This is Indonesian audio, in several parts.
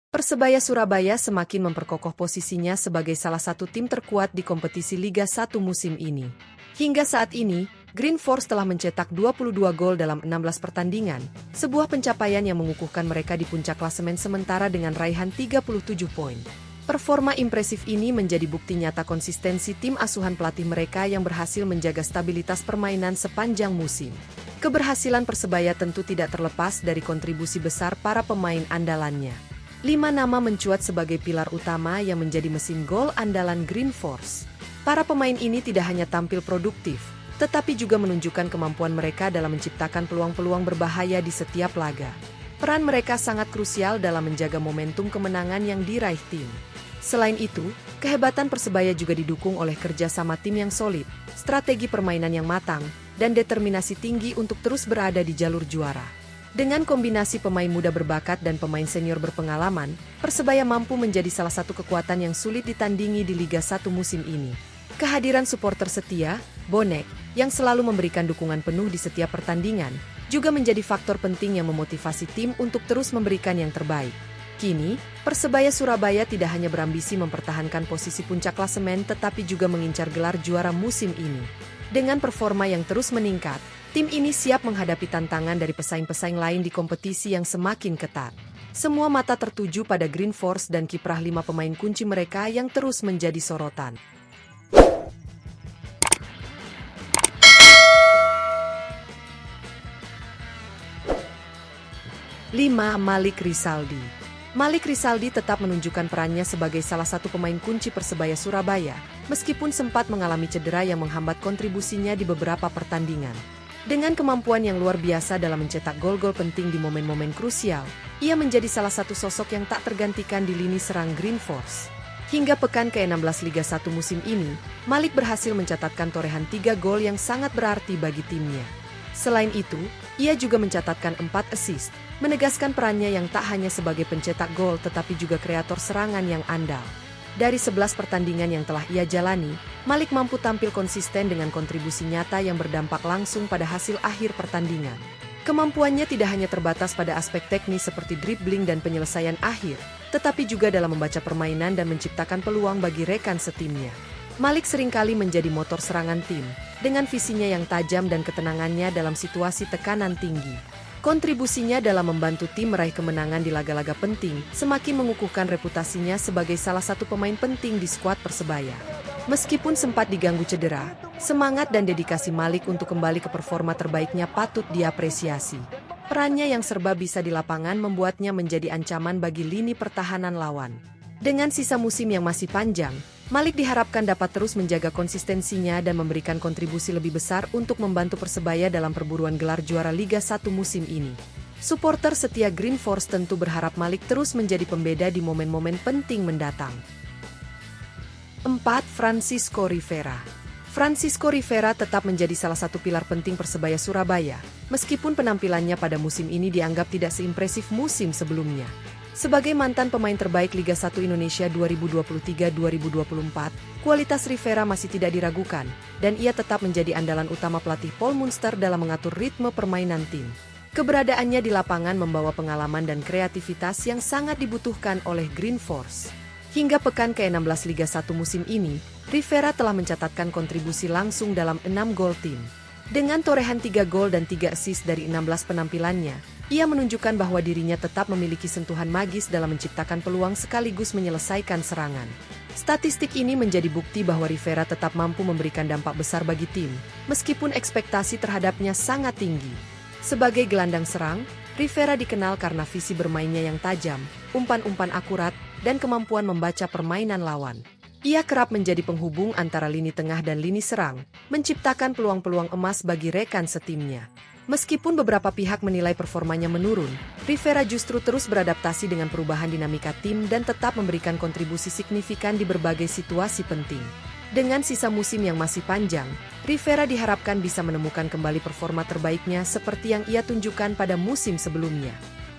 Persebaya Surabaya semakin memperkokoh posisinya sebagai salah satu tim terkuat di kompetisi Liga 1 musim ini. Hingga saat ini, Green Force telah mencetak 22 gol dalam 16 pertandingan, sebuah pencapaian yang mengukuhkan mereka di puncak klasemen sementara dengan raihan 37 poin. Performa impresif ini menjadi bukti nyata konsistensi tim asuhan pelatih mereka yang berhasil menjaga stabilitas permainan sepanjang musim. Keberhasilan Persebaya tentu tidak terlepas dari kontribusi besar para pemain andalannya. 5 nama mencuat sebagai pilar utama yang menjadi mesin gol andalan Green Force. Para pemain ini tidak hanya tampil produktif, tetapi juga menunjukkan kemampuan mereka dalam menciptakan peluang-peluang berbahaya di setiap laga. Peran mereka sangat krusial dalam menjaga momentum kemenangan yang diraih tim. Selain itu, kehebatan Persebaya juga didukung oleh kerja sama tim yang solid, strategi permainan yang matang, dan determinasi tinggi untuk terus berada di jalur juara. Dengan kombinasi pemain muda berbakat dan pemain senior berpengalaman, Persebaya mampu menjadi salah satu kekuatan yang sulit ditandingi di Liga 1 musim ini. Kehadiran supporter setia, bonek, yang selalu memberikan dukungan penuh di setiap pertandingan, juga menjadi faktor penting yang memotivasi tim untuk terus memberikan yang terbaik. Kini, Persebaya Surabaya tidak hanya berambisi mempertahankan posisi puncak klasemen tetapi juga mengincar gelar juara musim ini. Dengan performa yang terus meningkat, tim ini siap menghadapi tantangan dari pesaing-pesaing lain di kompetisi yang semakin ketat. Semua mata tertuju pada Green Force dan kiprah 5 pemain kunci mereka yang terus menjadi sorotan. 5. Malik Rizaldi. Malik Rizaldi tetap menunjukkan perannya sebagai salah satu pemain kunci Persebaya Surabaya, meskipun sempat mengalami cedera yang menghambat kontribusinya di beberapa pertandingan. Dengan kemampuan yang luar biasa dalam mencetak gol-gol penting di momen-momen krusial, ia menjadi salah satu sosok yang tak tergantikan di lini serang Green Force. Hingga pekan ke-16 Liga 1 musim ini, Malik berhasil mencatatkan torehan 3 gol yang sangat berarti bagi timnya. Selain itu, ia juga mencatatkan 4 assist, menegaskan perannya yang tak hanya sebagai pencetak gol tetapi juga kreator serangan yang andal. Dari 11 pertandingan yang telah ia jalani, Malik mampu tampil konsisten dengan kontribusi nyata yang berdampak langsung pada hasil akhir pertandingan. Kemampuannya tidak hanya terbatas pada aspek teknis seperti dribbling dan penyelesaian akhir, tetapi juga dalam membaca permainan dan menciptakan peluang bagi rekan setimnya. Malik seringkali menjadi motor serangan tim, dengan visinya yang tajam dan ketenangannya dalam situasi tekanan tinggi. Kontribusinya dalam membantu tim meraih kemenangan di laga-laga penting semakin mengukuhkan reputasinya sebagai salah satu pemain penting di skuad Persebaya. Meskipun sempat diganggu cedera, semangat dan dedikasi Malik untuk kembali ke performa terbaiknya patut diapresiasi. Perannya yang serba bisa di lapangan membuatnya menjadi ancaman bagi lini pertahanan lawan. Dengan sisa musim yang masih panjang, Malik diharapkan dapat terus menjaga konsistensinya dan memberikan kontribusi lebih besar untuk membantu Persebaya dalam perburuan gelar juara Liga 1 musim ini. Supporter setia Green Force tentu berharap Malik terus menjadi pembeda di momen-momen penting mendatang. 4. Francisco Rivera. Francisco Rivera tetap menjadi salah satu pilar penting Persebaya Surabaya, meskipun penampilannya pada musim ini dianggap tidak seimpresif musim sebelumnya. Sebagai mantan pemain terbaik Liga 1 Indonesia 2023-2024, kualitas Rivera masih tidak diragukan, dan ia tetap menjadi andalan utama pelatih Paul Munster dalam mengatur ritme permainan tim. Keberadaannya di lapangan membawa pengalaman dan kreativitas yang sangat dibutuhkan oleh Green Force. Hingga pekan ke-16 Liga 1 musim ini, Rivera telah mencatatkan kontribusi langsung dalam 6 gol tim. Dengan torehan 3 gol dan 3 assist dari 16 penampilannya, ia menunjukkan bahwa dirinya tetap memiliki sentuhan magis dalam menciptakan peluang sekaligus menyelesaikan serangan. Statistik ini menjadi bukti bahwa Rivera tetap mampu memberikan dampak besar bagi tim, meskipun ekspektasi terhadapnya sangat tinggi. Sebagai gelandang serang, Rivera dikenal karena visi bermainnya yang tajam, umpan-umpan akurat, dan kemampuan membaca permainan lawan. Ia kerap menjadi penghubung antara lini tengah dan lini serang, menciptakan peluang-peluang emas bagi rekan setimnya. Meskipun beberapa pihak menilai performanya menurun, Rivera justru terus beradaptasi dengan perubahan dinamika tim dan tetap memberikan kontribusi signifikan di berbagai situasi penting. Dengan sisa musim yang masih panjang, Rivera diharapkan bisa menemukan kembali performa terbaiknya seperti yang ia tunjukkan pada musim sebelumnya.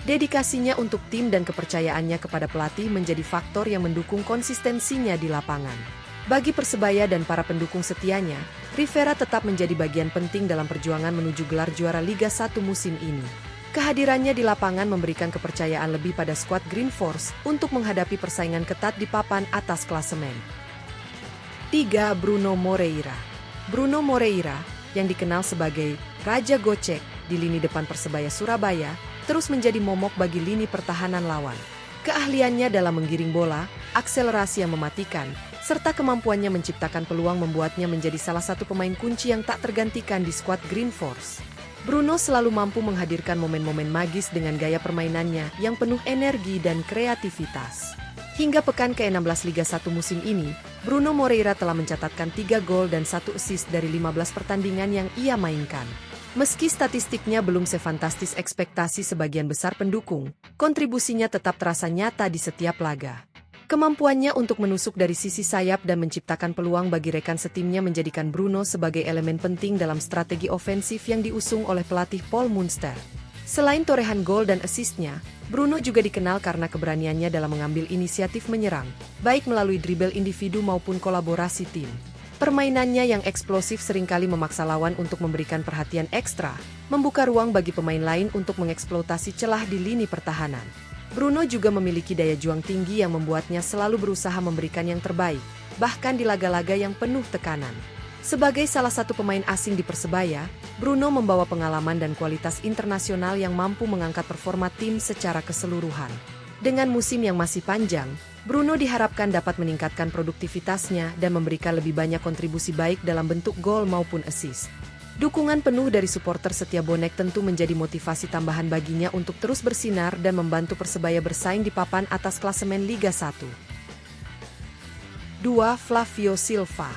Dedikasinya untuk tim dan kepercayaannya kepada pelatih menjadi faktor yang mendukung konsistensinya di lapangan. Bagi Persebaya dan para pendukung setianya, Rivera tetap menjadi bagian penting dalam perjuangan menuju gelar juara Liga 1 musim ini. Kehadirannya di lapangan memberikan kepercayaan lebih pada skuad Green Force untuk menghadapi persaingan ketat di papan atas klasemen. 3. Bruno Moreira. Bruno Moreira, yang dikenal sebagai Raja Gocek di lini depan Persebaya Surabaya, terus menjadi momok bagi lini pertahanan lawan. Keahliannya dalam menggiring bola, akselerasi yang mematikan, serta kemampuannya menciptakan peluang membuatnya menjadi salah satu pemain kunci yang tak tergantikan di skuad Green Force. Bruno selalu mampu menghadirkan momen-momen magis dengan gaya permainannya yang penuh energi dan kreativitas. Hingga pekan ke-16 Liga 1 musim ini, Bruno Moreira telah mencatatkan 3 gol dan 1 assist dari 15 pertandingan yang ia mainkan. Meski statistiknya belum sefantastis ekspektasi sebagian besar pendukung, kontribusinya tetap terasa nyata di setiap laga. Kemampuannya untuk menusuk dari sisi sayap dan menciptakan peluang bagi rekan setimnya menjadikan Bruno sebagai elemen penting dalam strategi ofensif yang diusung oleh pelatih Paul Munster. Selain torehan gol dan asisnya, Bruno juga dikenal karena keberaniannya dalam mengambil inisiatif menyerang, baik melalui dribble individu maupun kolaborasi tim. Permainannya yang eksplosif seringkali memaksa lawan untuk memberikan perhatian ekstra, membuka ruang bagi pemain lain untuk mengeksploitasi celah di lini pertahanan. Bruno juga memiliki daya juang tinggi yang membuatnya selalu berusaha memberikan yang terbaik, bahkan di laga-laga yang penuh tekanan. Sebagai salah satu pemain asing di Persebaya, Bruno membawa pengalaman dan kualitas internasional yang mampu mengangkat performa tim secara keseluruhan. Dengan musim yang masih panjang, Bruno diharapkan dapat meningkatkan produktivitasnya dan memberikan lebih banyak kontribusi baik dalam bentuk gol maupun assist. Dukungan penuh dari supporter setia bonek tentu menjadi motivasi tambahan baginya untuk terus bersinar dan membantu Persebaya bersaing di papan atas klasemen Liga 1. 2. Flavio Silva.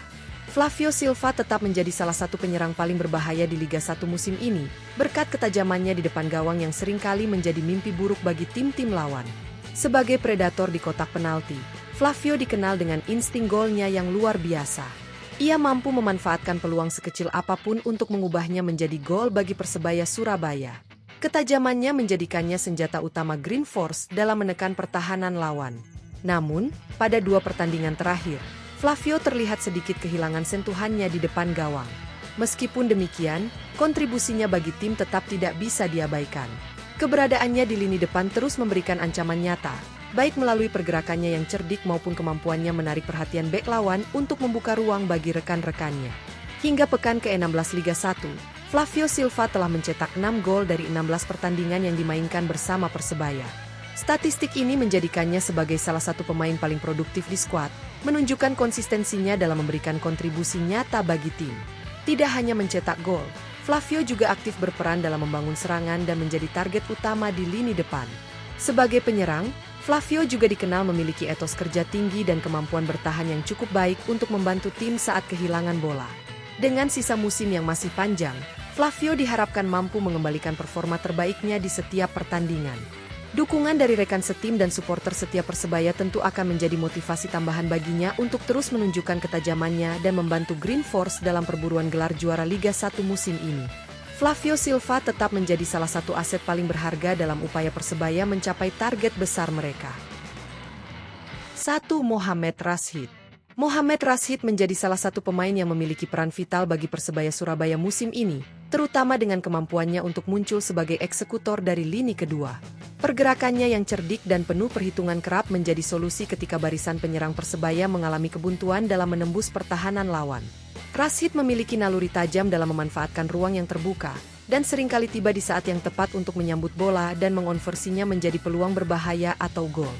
Flavio Silva tetap menjadi salah satu penyerang paling berbahaya di Liga 1 musim ini, berkat ketajamannya di depan gawang yang seringkali menjadi mimpi buruk bagi tim-tim lawan. Sebagai predator di kotak penalti, Flavio dikenal dengan insting golnya yang luar biasa. Ia mampu memanfaatkan peluang sekecil apapun untuk mengubahnya menjadi gol bagi Persebaya Surabaya. Ketajamannya menjadikannya senjata utama Green Force dalam menekan pertahanan lawan. Namun, pada 2 pertandingan terakhir, Flavio terlihat sedikit kehilangan sentuhannya di depan gawang. Meskipun demikian, kontribusinya bagi tim tetap tidak bisa diabaikan. Keberadaannya di lini depan terus memberikan ancaman nyata, baik melalui pergerakannya yang cerdik maupun kemampuannya menarik perhatian bek lawan untuk membuka ruang bagi rekan-rekannya. Hingga pekan ke-16 Liga 1, Flavio Silva telah mencetak 6 gol dari 16 pertandingan yang dimainkan bersama Persebaya. Statistik ini menjadikannya sebagai salah satu pemain paling produktif di skuad, menunjukkan konsistensinya dalam memberikan kontribusi nyata bagi tim. Tidak hanya mencetak gol, Flavio juga aktif berperan dalam membangun serangan dan menjadi target utama di lini depan. Sebagai penyerang, Flavio juga dikenal memiliki etos kerja tinggi dan kemampuan bertahan yang cukup baik untuk membantu tim saat kehilangan bola. Dengan sisa musim yang masih panjang, Flavio diharapkan mampu mengembalikan performa terbaiknya di setiap pertandingan. Dukungan dari rekan setim dan supporter setia Persebaya tentu akan menjadi motivasi tambahan baginya untuk terus menunjukkan ketajamannya dan membantu Green Force dalam perburuan gelar juara Liga 1 musim ini. Flavio Silva tetap menjadi salah satu aset paling berharga dalam upaya Persebaya mencapai target besar mereka. 1. Mohamed Rashid. Mohamed Rashid menjadi salah satu pemain yang memiliki peran vital bagi Persebaya Surabaya musim ini, terutama dengan kemampuannya untuk muncul sebagai eksekutor dari lini kedua. Pergerakannya yang cerdik dan penuh perhitungan kerap menjadi solusi ketika barisan penyerang Persebaya mengalami kebuntuan dalam menembus pertahanan lawan. Rashid memiliki naluri tajam dalam memanfaatkan ruang yang terbuka, dan seringkali tiba di saat yang tepat untuk menyambut bola dan mengonversinya menjadi peluang berbahaya atau gol.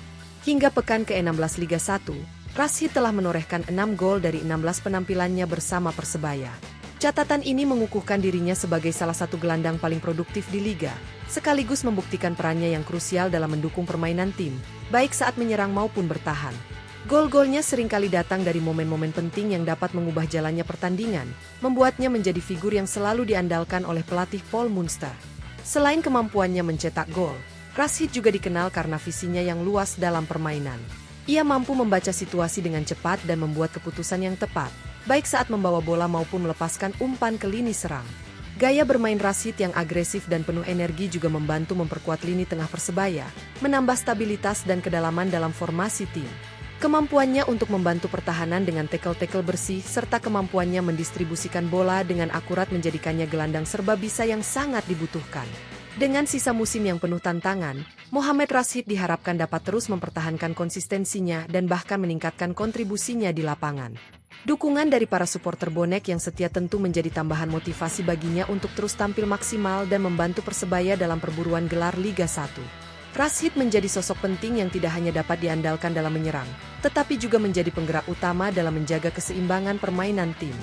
Hingga pekan ke-16 Liga 1, Rashid telah menorehkan 6 gol dari 16 penampilannya bersama Persebaya. Catatan ini mengukuhkan dirinya sebagai salah satu gelandang paling produktif di Liga, sekaligus membuktikan perannya yang krusial dalam mendukung permainan tim, baik saat menyerang maupun bertahan. Gol-golnya seringkali datang dari momen-momen penting yang dapat mengubah jalannya pertandingan, membuatnya menjadi figur yang selalu diandalkan oleh pelatih Paul Munster. Selain kemampuannya mencetak gol, Rashid juga dikenal karena visinya yang luas dalam permainan. Ia mampu membaca situasi dengan cepat dan membuat keputusan yang tepat, baik saat membawa bola maupun melepaskan umpan ke lini serang. Gaya bermain Rashid yang agresif dan penuh energi juga membantu memperkuat lini tengah Persebaya, menambah stabilitas dan kedalaman dalam formasi tim. Kemampuannya untuk membantu pertahanan dengan tackle-tackle bersih serta kemampuannya mendistribusikan bola dengan akurat menjadikannya gelandang serba bisa yang sangat dibutuhkan. Dengan sisa musim yang penuh tantangan, Mohamed Rashid diharapkan dapat terus mempertahankan konsistensinya dan bahkan meningkatkan kontribusinya di lapangan. Dukungan dari para supporter bonek yang setia tentu menjadi tambahan motivasi baginya untuk terus tampil maksimal dan membantu Persebaya dalam perburuan gelar Liga 1. Rashid menjadi sosok penting yang tidak hanya dapat diandalkan dalam menyerang, tetapi juga menjadi penggerak utama dalam menjaga keseimbangan permainan tim.